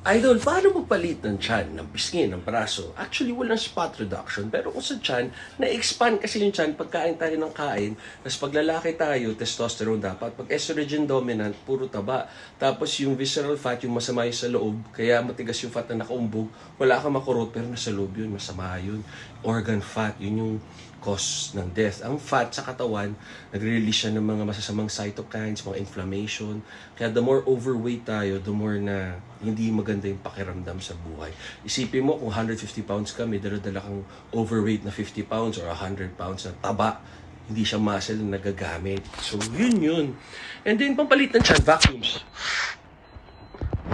Idol, paano magpalit ng tiyan, ng pisngi, ng braso? Actually, walang spot reduction. Pero kung sa tiyan, na-expand kasi yung tiyan pagkain tayo ng kain. Tapos pag lalaki tayo, testosterone dapat. Pag estrogen dominant, puro taba. Tapos yung visceral fat, yung masama yung sa loob. Kaya matigas yung fat na nakaumbog. Wala kang makurot, pero nasa loob yun. Masama yun. Organ fat, yun yung cause ng death. Ang fat sa katawan, nagre-release siya ng mga masasamang cytokines, mga inflammation. Kaya the more overweight tayo, the more na hindi maganda yung pakiramdam sa buhay. Isipin mo kung 150 pounds ka, may dala-dala kang overweight na 50 pounds or 100 pounds na taba, hindi siya muscle na nagagamit. So, yun. And then, pampalit ng tiyan, vacuums.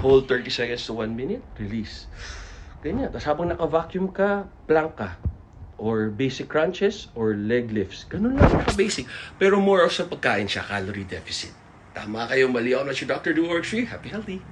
Hold 30 seconds to 1 minute, release. Ganyan. Tapos habang naka-vacuum ka, plank ka. Or basic crunches, or leg lifts. Ganun lang siya basic. Pero more of sa pagkain siya, calorie deficit. Tama kayo, mali ako na si Dr. Do Works Free. Happy Healthy.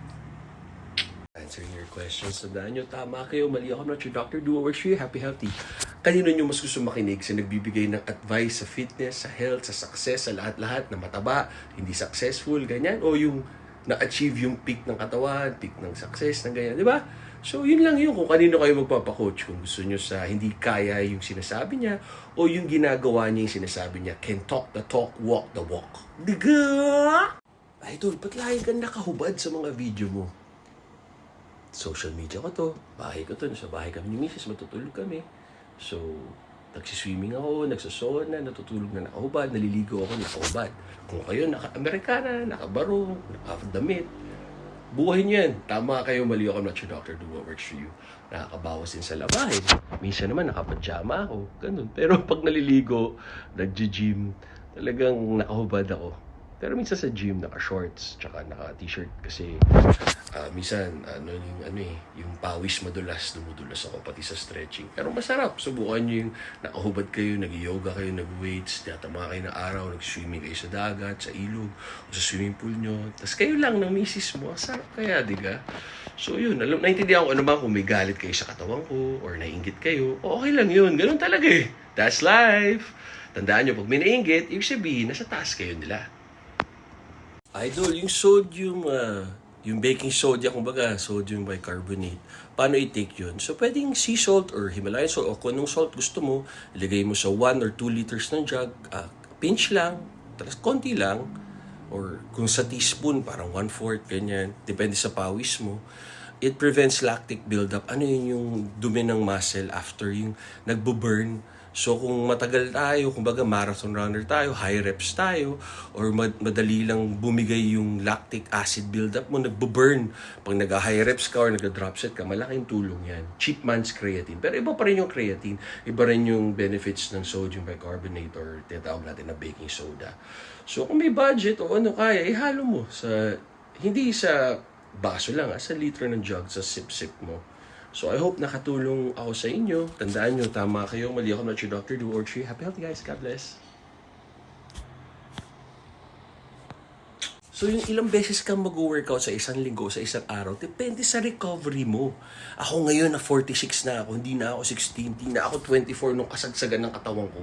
Answering your questions. Tandaan nyo, tama kayo, mali ako na si Dr. Do Works Free. Happy Healthy. Kanino nyo mas gusto makinig sa nagbibigay ng advice sa fitness, sa health, sa success, sa lahat-lahat na mataba, hindi successful, ganyan? O yung na-achieve yung peak ng katawan, peak ng success, ng ganyan, di ba? So, yun lang yun. Kung kanino kayo magpapakoach. Kung gusto nyo sa hindi kaya yung sinasabi niya o yung ginagawa niya yung sinasabi niya. Can talk the talk, walk the walk. Diga! Idol, ba't lagi kang nakahubad sa mga video mo? Social media ko to. Bahay ko to. Nasa bahay kami ni Mrs. Matutulog kami. So, nagsiswimming ako, nagsasona, natutulog na nakahubad, naliligo ako nakahubad. Kung kayo naka-Amerikana, nakabarong, nakadamit, buhay niyo yan. Tama kayo, mali ako, I'm not your doctor, do what works for you. Nakakabawas din sa labahin. Minsan naman, nakapajama ako. Ganun. Pero pag naliligo, nag-gym, talagang nakahubad ako. Pero minsan sa gym, naka-shorts, tsaka naka-t-shirt. Kasi minsan, yung pawis madulas, dumudulas ako pati sa stretching. Pero masarap. Subukan nyo yung nakahubad kayo, nag-yoga kayo, nag-weights, tiyatama kayo ng araw, nag-swimming kayo sa dagat, sa ilog, o sa swimming pool nyo. Tapos kayo lang ng misis mo, sarap kaya, diga? So yun, naintindihan ko ano ba kung may galit kayo sa katawan ko, or naiinggit kayo, okay lang yun. Ganun talaga eh. That's life. Tandaan nyo, pag may naiinggit, ibig sabihin, nasa taas kayo nila. Idol, yung sodium, yung baking soda, kumbaga, sodium bicarbonate, paano i-take yun? So, pwedeng sea salt or Himalayan salt o kung anong salt gusto mo, ilagay mo sa 1 or 2 liters ng jug, pinch lang, tapos konti lang, or kung sa teaspoon, parang 1/4, ganyan, depende sa pawis mo. It prevents lactic buildup. Ano yun yung dumi ng muscle after yung nagbo-burn. So kung matagal tayo, kumbaga marathon runner tayo, high reps tayo, or madali lang bumigay yung lactic acid buildup mo, nagbo-burn. Pag nag-high reps ka or nag-drop set ka, malaking tulong yan. Cheap man's creatine. Pero iba pa rin yung creatine. Iba rin yung benefits ng sodium bicarbonate or tinatawag natin na baking soda. So kung may budget o ano kaya, ihalo mo sa, hindi sa baso lang, sa litro ng jug, sa sip-sip mo. So, I hope nakatulong ako sa inyo. Tandaan nyo, tama kayo. Mali ako, not your doctor. Do or tree. Happy healthy, guys. God bless. So, yung ilang beses kang mag-workout sa isang linggo, sa isang araw, depende sa recovery mo. Ako ngayon, na 46 na ako. Hindi na ako 16. Hindi na ako 24 nung kasagsagan ng katawan ko.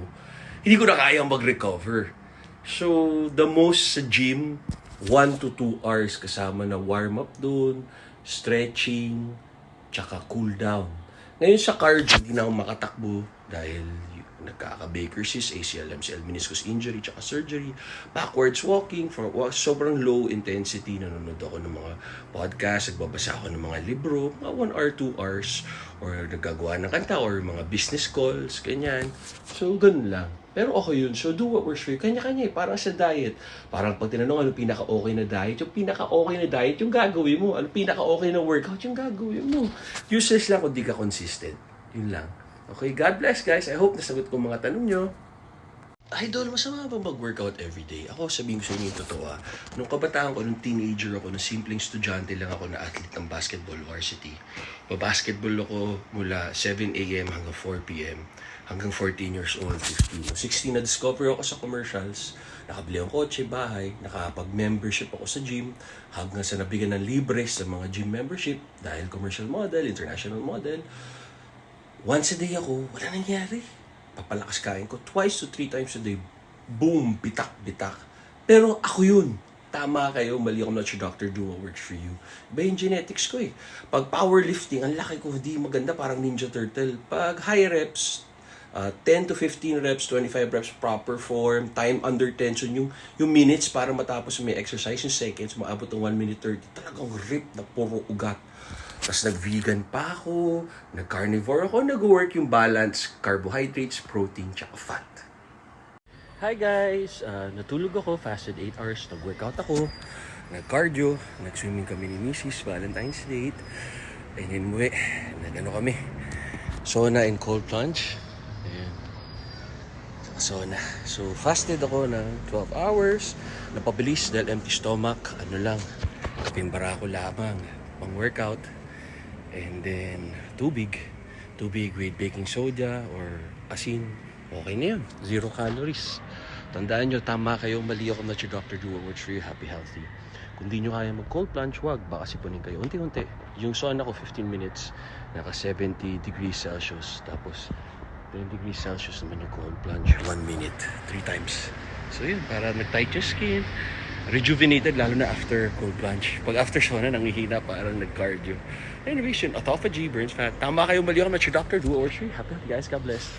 Hindi ko na kayang mag-recover. So, the most sa gym, 1 to 2 hours kasama na warm-up dun, stretching, tsaka cool down. Ngayon sa cardio, hindi na ako makatakbo dahil nagkaka-Baker cyst, ACL, MCL, meniscus injury, tsaka surgery. Backwards walking, sobrang low intensity. Nanonood ako ng mga podcast, nagbabasa ako ng mga libro, mga 1 or 2 hours, or nagagawa ng kanta, or mga business calls, ganyan. So, ganun lang. Pero okay yun. So, do what works for you. Kanya-kanya eh. Parang sa diet. Parang pag tinanong ano pinaka-okay na diet, yung pinaka-okay na diet, yung gagawin mo. Ano pinaka-okay na workout, yung gagawin mo. Useless lang kung di ka consistent. Yun lang. Okay, God bless guys. I hope nasagot ko mga tanong nyo. Idol, masama ba mag-workout everyday? Ako, sabihin ko sa inyo yung totoo. Nung kabataan ko, nung teenager ako, nung simpleng estudyante lang ako na athlete ng basketball varsity. Basketball ako mula 7 a.m. hanggang 4 p.m. Hanggang 14 years old, 15. 16 na-discover ako sa commercials. Nakabili ang kotse, bahay. Nakapag-membership ako sa gym. Hanggang sa nabigyan ng libre sa mga gym membership. Dahil commercial model, international model. Once a day ako, wala nangyari. Papalakas kain ko 2 to 3 times a day. Boom, bitak. Pero ako yun. tama kayo, mali ako, not your doctor, do what works for you. Iba yung genetics ko eh. Pag powerlifting, ang laki ko, di maganda, parang Ninja Turtle. Pag high reps, 10 to 15 reps, 25 reps, proper form, time under tension, yung minutes para matapos may exercise, yung seconds, maabot ng 1 minute 30, talagang rip na puro ugat. Tapos nag-vegan pa ako, nag-carnivore ako, nag-work yung balance, carbohydrates, protein, tsaka fat. Hi guys! Natulog ako, fasted 8 hours, nag-workout ako, nag-cardio, nag-swimming kami ni Mrs. Valentine's date, and then muwi, nag-ano kami, sauna and cold plunge. Ayan. Sauna. So fasted ako ng 12 hours, napabilis dahil empty stomach, ano lang, kaping barako lamang, pang-workout. And then, tubig with baking soda or asin, okay na yun. 0 calories. Tandaan nyo, tama kayo, mali ako, not your doctor, do what works for you, happy, healthy. Kung di nyo kaya mag-cold plunge, wag, baka sipunin kayo. Unti-unti. Yung sauna ko, 15 minutes, naka 70 degrees Celsius. Tapos, 20 degrees Celsius naman yung cold plunge, 1 minute, 3 times. So yun, para nag-tight yung skin, rejuvenated, lalo na after cold plunge. Pag after sauna, nangihina, parang nag-cardio. Anyways, yun, autophagy, burns fat. Tama kayo, mali ako, not your doctor, do what works for you. Happy, guys, God bless.